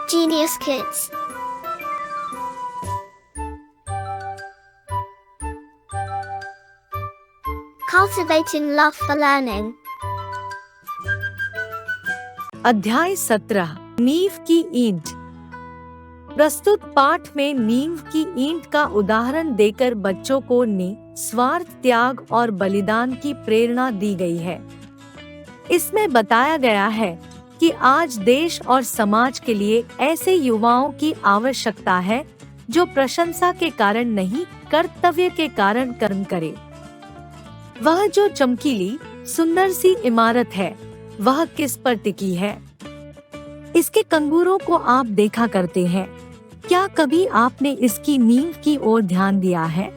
Genius Kids. Cultivating love for learning. अध्याय 17 नींव की ईंट। प्रस्तुत पाठ में नींव की ईंट का उदाहरण देकर बच्चों को निस्वार्थ त्याग और बलिदान की प्रेरणा दी गई है। इसमें बताया गया है कि आज देश और समाज के लिए ऐसे युवाओं की आवश्यकता है जो प्रशंसा के कारण नहीं, कर्तव्य के कारण कर्म करे। वह जो चमकीली सुंदर सी इमारत है, वह किस पर टिकी है? इसके कंगूरों को आप देखा करते हैं। क्या कभी आपने इसकी नींव की ओर ध्यान दिया है?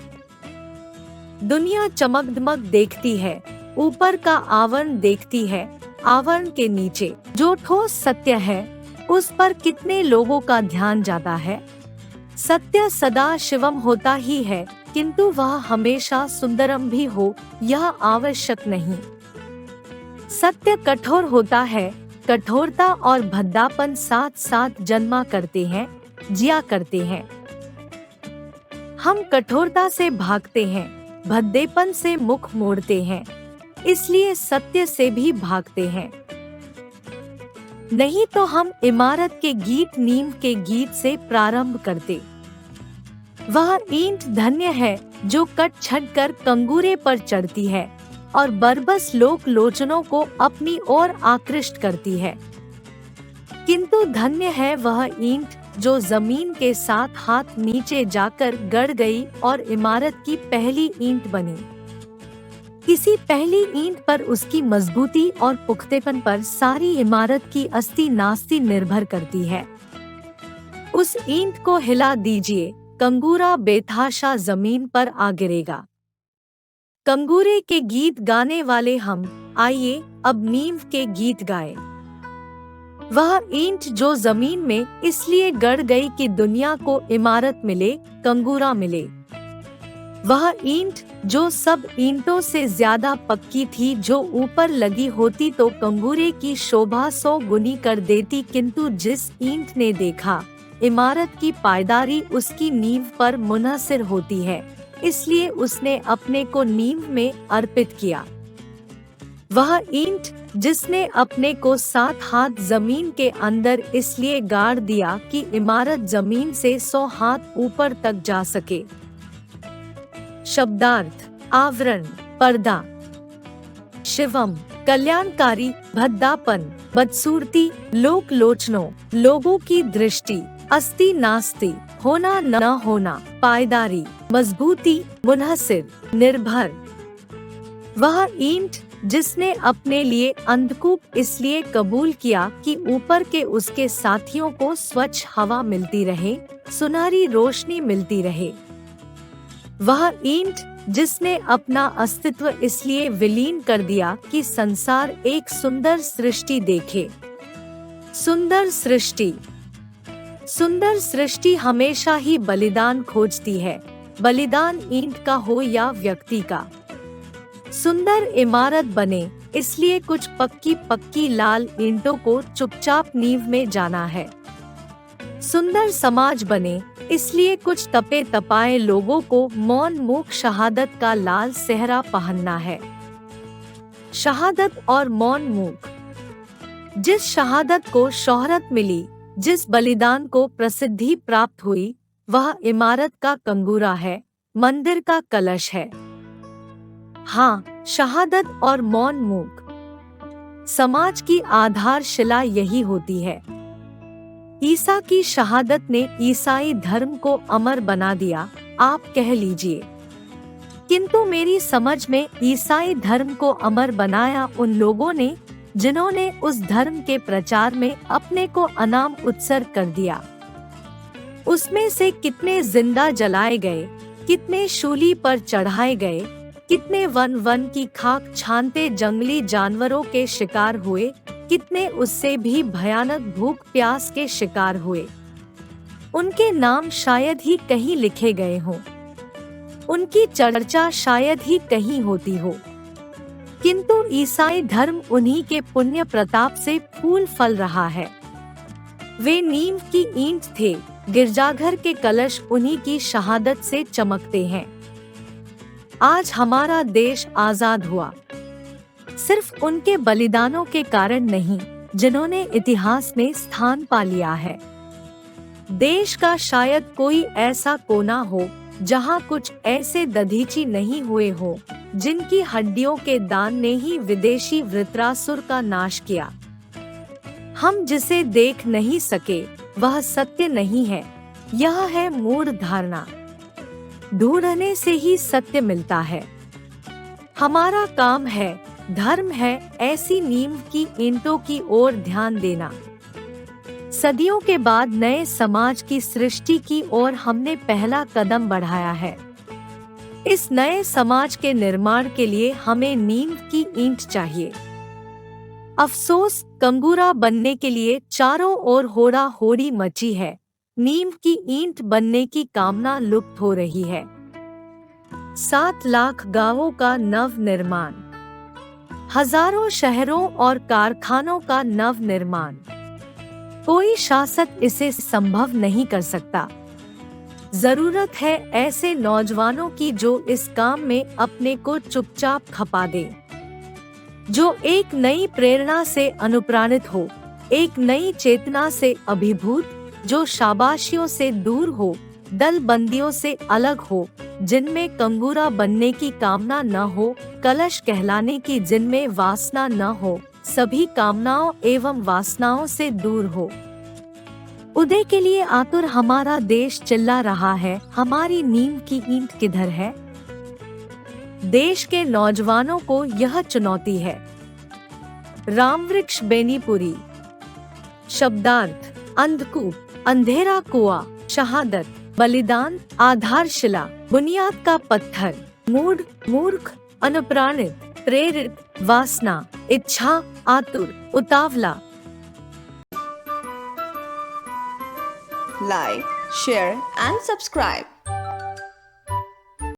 दुनिया चमक-दमक देखती है, ऊपर का आवरण देखती है, आवरण के नीचे जो ठोस सत्य है, उस पर कितने लोगों का ध्यान जाता है? सत्य सदा शिवम होता ही है, किंतु वह हमेशा सुंदरम भी हो, यह आवश्यक नहीं। सत्य कठोर होता है, कठोरता और भद्दापन साथ साथ जन्मा करते हैं, जिया करते हैं। हम कठोरता से भागते हैं, भद्देपन से मुख मोड़ते हैं, इसलिए सत्य से भी भागते हैं। नहीं तो हम इमारत के गीत नींव के गीत से प्रारंभ करते। वह ईंट धन्य है जो कट छट कर कंगूरे पर चढ़ती है और बरबस लोक लोचनों को अपनी ओर आकृष्ट करती है। किंतु धन्य है वह ईंट जो जमीन के साथ हाथ नीचे जाकर गड़ गई और इमारत की पहली ईंट बनी। किसी पहली ईंट पर उसकी मजबूती और पुख्तेपन पर सारी इमारत की अस्ति नास्ति निर्भर करती है। उस ईंट को हिला दीजिए, कंगूरा बेतहाशा जमीन पर आ गिरेगा। कंगूरे के गीत गाने वाले हम, आइए अब नींव के गीत गाएं। वह ईंट जो जमीन में इसलिए गड़ गई कि दुनिया को इमारत मिले, कंगूरा मिले। वह ईंट जो सब ईंटों से ज्यादा पक्की थी, जो ऊपर लगी होती तो कंगूरे की शोभा 100 गुनी कर देती, किंतु जिस ईंट ने देखा इमारत की पायदारी उसकी नींव पर मुनहसर होती है, इसलिए उसने अपने को नींव में अर्पित किया। वह ईंट जिसने अपने को 7 हाथ जमीन के अंदर इसलिए गाड़ दिया कि इमारत जमीन से 100 हाथ ऊपर तक जा सके। शब्दार्थ: आवरण, पर्दा। शिवम कल्याणकारी, भद्दापन, बदसूरती, लोक लोचनों, लोगों की दृष्टि, अस्ति नास्ति, होना न होना, पायदारी, मजबूती, मुनहसिर, निर्भर। वह ईंट जिसने अपने लिए अंधकूप इसलिए कबूल किया कि ऊपर के उसके साथियों को स्वच्छ हवा मिलती रहे, सुनहरी रोशनी मिलती रहे। वह ईंट जिसने अपना अस्तित्व इसलिए विलीन कर दिया कि संसार एक सुंदर सृष्टि देखे। सुंदर सृष्टि। सुंदर सृष्टि हमेशा ही बलिदान खोजती है, बलिदान ईंट का हो या व्यक्ति का। सुंदर इमारत बने इसलिए कुछ पक्की पक्की लाल ईंटों को चुपचाप नींव में जाना है। सुंदर समाज बने इसलिए कुछ तपे तपाए लोगों को मौन मूक शहादत का लाल सेहरा पहनना है। शहादत और मौन मूक। जिस शहादत को शोहरत मिली, जिस बलिदान को प्रसिद्धि प्राप्त हुई, वह इमारत का कंगूरा है, मंदिर का कलश है। हाँ, शहादत और मौन मूक। समाज की आधारशिला यही होती है। ईसा की शहादत ने ईसाई धर्म को अमर बना दिया, आप कह लीजिए। किंतु मेरी समझ में ईसाई धर्म को अमर बनाया उन लोगों ने जिन्होंने उस धर्म के प्रचार में अपने को अनाम उत्सर्ग कर दिया। उसमें से कितने जिंदा जलाए गए, कितने शूली पर चढ़ाए गए, कितने वन वन की खाक छानते जंगली जानवरों के शिकार हुए, कितने उससे भी भयानक भूख प्यास के शिकार हुए। उनके नाम शायद ही कहीं लिखे गए हों, उनकी चर्चा शायद ही कहीं होती हो, किंतु ईसाई धर्म उन्हीं के पुण्य प्रताप से फूल फल रहा है। वे नींव की ईंट थे, गिरजाघर के कलश उन्हीं की शहादत से चमकते हैं। आज हमारा देश आजाद हुआ सिर्फ उनके बलिदानों के कारण नहीं, जिन्होंने इतिहास में स्थान पा लिया है। देश का शायद कोई ऐसा कोना हो जहां कुछ ऐसे दधीची नहीं हुए हो, जिनकी हड्डियों के दान ने ही विदेशी वृत्रासुर का नाश किया। हम जिसे देख नहीं सके वह सत्य नहीं है, यह है मूढ़ धारणा। ढूंढने से ही सत्य मिलता है। हमारा काम है, धर्म है, ऐसी नींव की ईंटों की ओर ध्यान देना। सदियों के बाद नए समाज की सृष्टि की ओर हमने पहला कदम बढ़ाया है। इस नए समाज के निर्माण के लिए हमें नींव की ईंट चाहिए। अफसोस, कंगूरा बनने के लिए चारों ओर होड़ा होड़ी मची है। नींव की ईंट बनने की कामना लुप्त हो रही है। 7 लाख गांवों का नव निर्माण, हजारों शहरों और कारखानों का नव निर्माण, कोई शासक इसे संभव नहीं कर सकता। जरूरत है ऐसे नौजवानों की जो इस काम में अपने को चुपचाप खपा दे, जो एक नई प्रेरणा से अनुप्राणित हो, एक नई चेतना से अभिभूत, जो शाबाशियों से दूर हो, दल बंदियों से अलग हो, जिनमें कंगूरा बनने की कामना न हो, कलश कहलाने की जिनमें वासना न हो, सभी कामनाओं एवं वासनाओं से दूर हो। उदय के लिए आतुर हमारा देश चिल्ला रहा है, हमारी नींव की ईंट किधर है? देश के नौजवानों को यह चुनौती है। रामवृक्ष बेनीपुरी। शब्दार्थ: अंधकूप, अंधेरा कुआं, शहादत, बलिदान, आधारशिला, बुनियाद का पत्थर, मूढ़, मूर्ख, अनुप्राणित, प्रेरित, वासना, इच्छा, आतुर, उतावला। Like, share and subscribe.